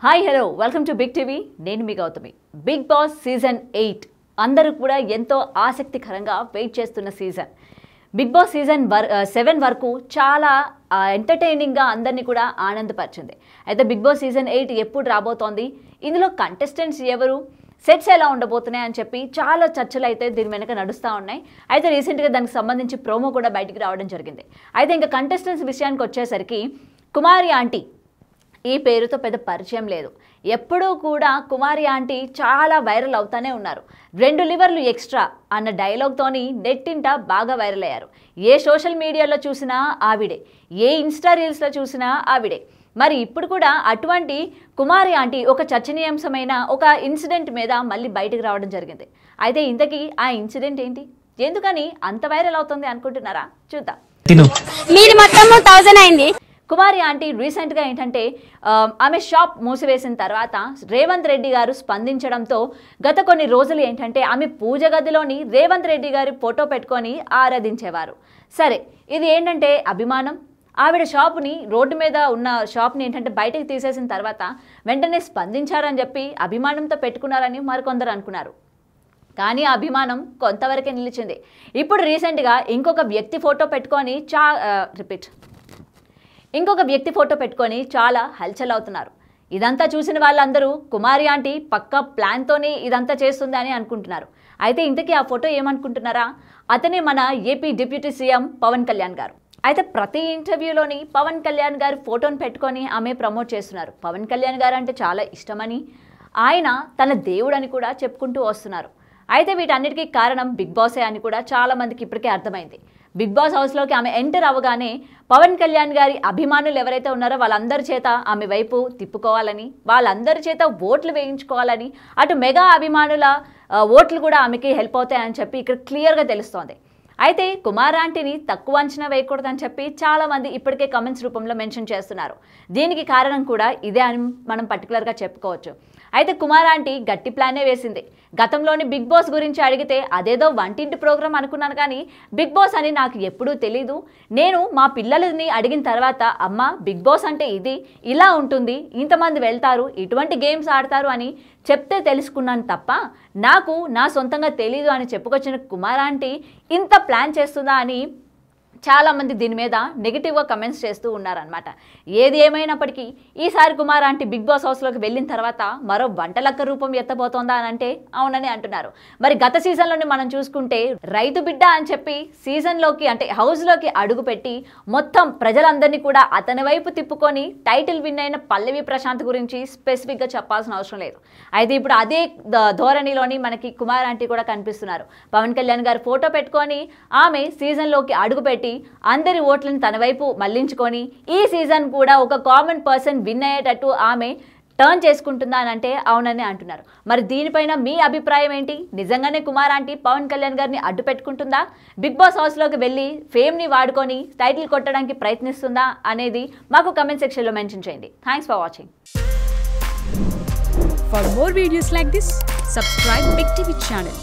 Hi hello welcome to big TV. నేను మీ Gautami. Bigg Boss season 8 అందరూ కూడా ఎంతో ఆసక్తికరంగా వెయిట్ చేస్తున్న సీజన్. బిగ్ బాస్ సీజన్ 7 వరకు చాలా ఎంటర్టైనింగ్గా అందరినీ కూడా ఆనందపరిచింది. అయితే బిగ్ బాస్ సీజన్ 8 ఎప్పుడు రాబోతోంది, ఇందులో కంటెస్టెంట్స్ ఎవరు, సెట్స్ ఎలా ఉండబోతున్నాయి అని చెప్పి చాలా చర్చలు అయితే దీని వెనక నడుస్తూ ఉన్నాయి. అయితే రీసెంట్గా దానికి సంబంధించి ప్రోమో కూడా బయటికి రావడం జరిగింది. అయితే ఇంకా కంటెస్టెంట్స్ విషయానికి వచ్చేసరికి కుమారి ఆంటీ ఈ పేరుతో పెద్ద పరిచయం లేదు. ఎప్పుడూ కూడా కుమారి ఆంటీ చాలా వైరల్ అవుతానే ఉన్నారు. 2 లివర్లు ఎక్స్ట్రా అన్న డైలాగ్తోని నెట్టింట బాగా వైరల్ అయ్యారు. ఏ సోషల్ మీడియాలో చూసినా ఆవిడే, ఏ ఇన్స్టా రీల్స్లో చూసినా ఆవిడే. మరి ఇప్పుడు కూడా అటువంటి కుమారి ఆంటీ ఒక చర్చనీయాంశమైన ఒక ఇన్సిడెంట్ మీద మళ్ళీ బయటకు రావడం జరిగింది. అయితే ఇంతకీ ఆ ఇన్సిడెంట్ ఏంటి, ఎందుకని అంత వైరల్ అవుతుంది అనుకుంటున్నారా? చూద్దాం. మీది మొత్తం 1000 అయింది. కుమారి ఆంటీ రీసెంట్గా ఏంటంటే ఆమె షాప్ మూసివేసిన తర్వాత రేవంత్ రెడ్డి గారు స్పందించడంతో గత కొన్ని రోజులు ఏంటంటే ఆమె పూజ గదిలోని రేవంత్ రెడ్డి గారి ఫోటో పెట్టుకొని ఆరాధించేవారు. సరే, ఇది ఏంటంటే అభిమానం. ఆవిడ షాప్ని, రోడ్డు మీద ఉన్న షాప్ని ఏంటంటే బయటకు తీసేసిన తర్వాత వెంటనే స్పందించారని చెప్పి అభిమానంతో పెట్టుకున్నారని మరికొందరు అనుకున్నారు. కానీ ఆ అభిమానం కొంతవరకే నిలిచింది. ఇప్పుడు రీసెంట్గా ఇంకొక వ్యక్తి ఫోటో పెట్టుకొని చాలా హల్చల్ అవుతున్నారు. ఇదంతా చూసిన వాళ్ళందరూ కుమారి ఆంటీ పక్కా ప్లాన్తోనే ఇదంతా చేస్తుంది అని అనుకుంటున్నారు. అయితే ఇంతకీ ఆ ఫోటో ఏమనుకుంటున్నారా? అతనే మన AP deputy CM Pawan Kalyan గారు. అయితే ప్రతి ఇంటర్వ్యూలోని పవన్ కళ్యాణ్ గారి ఫోటోను పెట్టుకొని ఆమె ప్రమోట్ చేస్తున్నారు. పవన్ కళ్యాణ్ గారు అంటే చాలా ఇష్టమని, ఆయన తన దేవుడని కూడా చెప్పుకుంటూ వస్తున్నారు. అయితే వీటన్నిటికీ కారణం బిగ్ బాసే అని కూడా చాలామందికి ఇప్పటికే అర్థమైంది. బిగ్ బాస్ హౌస్లోకి ఆమె ఎంటర్ అవ్వగానే పవన్ కళ్యాణ్ గారి అభిమానులు ఎవరైతే ఉన్నారో వాళ్ళందరి చేత ఆమె వైపు తిప్పుకోవాలని, వాళ్ళందరి చేత ఓట్లు వేయించుకోవాలని, అటు మెగా అభిమానుల ఓట్లు కూడా ఆమెకి హెల్ప్ అవుతాయని చెప్పి ఇక్కడ క్లియర్గా తెలుస్తోంది. అయితే కుమార్ ఆంటీని తక్కువ అంచనా వేయకూడదని చెప్పి చాలామంది ఇప్పటికే కమెంట్స్ రూపంలో మెన్షన్ చేస్తున్నారు. దీనికి కారణం కూడా ఇదే అని మనం పర్టికులర్గా చెప్పుకోవచ్చు. అయితే కుమార్ ఆంటీ గట్టి ప్లానే వేసింది. గతంలోని బిగ్ బాస్ గురించి అడిగితే అదేదో వంటింటి ప్రోగ్రాం అనుకున్నాను, కానీ బిగ్ బాస్ అని నాకు ఎప్పుడూ తెలీదు. నేను మా పిల్లలని అడిగిన తర్వాత అమ్మ బిగ్ బాస్ అంటే ఇది, ఇలా ఉంటుంది, ఇంతమంది వెళ్తారు, ఇటువంటి గేమ్స్ ఆడతారు అని చెప్తే తెలుసుకున్నాను తప్ప నాకు నా సొంతంగా తెలీదు అని చెప్పుకొచ్చిన కుమార్ ఆంటీ ఇంత ప్లాన్ చేస్తుందా అని చాలామంది దీని మీద నెగిటివ్గా కమెంట్స్ చేస్తూ ఉన్నారనమాట. ఏది ఏమైనప్పటికీ ఈసారి కుమార్ ఆంటీ బిగ్ బాస్ హౌస్లోకి వెళ్ళిన తర్వాత మరో వంటలక్క రూపం ఎత్తబోతోందా అని అంటే అవునని అంటున్నారు. మరి గత సీజన్లోనే మనం చూసుకుంటే రైతు బిడ్డ అని చెప్పి సీజన్లోకి అంటే హౌస్లోకి అడుగుపెట్టి మొత్తం ప్రజలందరినీ కూడా అతని వైపు తిప్పుకొని టైటిల్ విన్ అయిన పల్లవి ప్రశాంత్ గురించి స్పెసిఫిక్గా చెప్పాల్సిన అవసరం లేదు. అయితే ఇప్పుడు అదే ధోరణిలోని మనకి కుమార్ ఆంటీ కూడా కనిపిస్తున్నారు. పవన్ కళ్యాణ్ గారు ఫోటో పెట్టుకొని ఆమె సీజన్లోకి అడుగుపెట్టి అందరి ఓట్లను తన వైపు మళ్లించుకొని ఈ సీజన్ కూడా ఒక కామన్ పర్సన్ విన్ అయ్యేటట్టు ఆమె టర్న్ చేసుకుంటుందా అని అంటే అవునని అంటున్నారు. మరి దీనిపైన మీ అభిప్రాయం ఏంటి? నిజంగానే కుమార్ ఆంటీ పవన్ కళ్యాణ్ గారిని అడ్డు పెట్టుకుంటుందా? బిగ్ బాస్ హౌస్లోకి వెళ్ళి ఫేమ్ని వాడుకొని టైటిల్ కొట్టడానికి ప్రయత్నిస్తుందా అనేది మాకు కమెంట్ సెక్షన్లో మెన్షన్ చేయండి. Thanks for watching. For more videos like this, subscribe Big TV channel.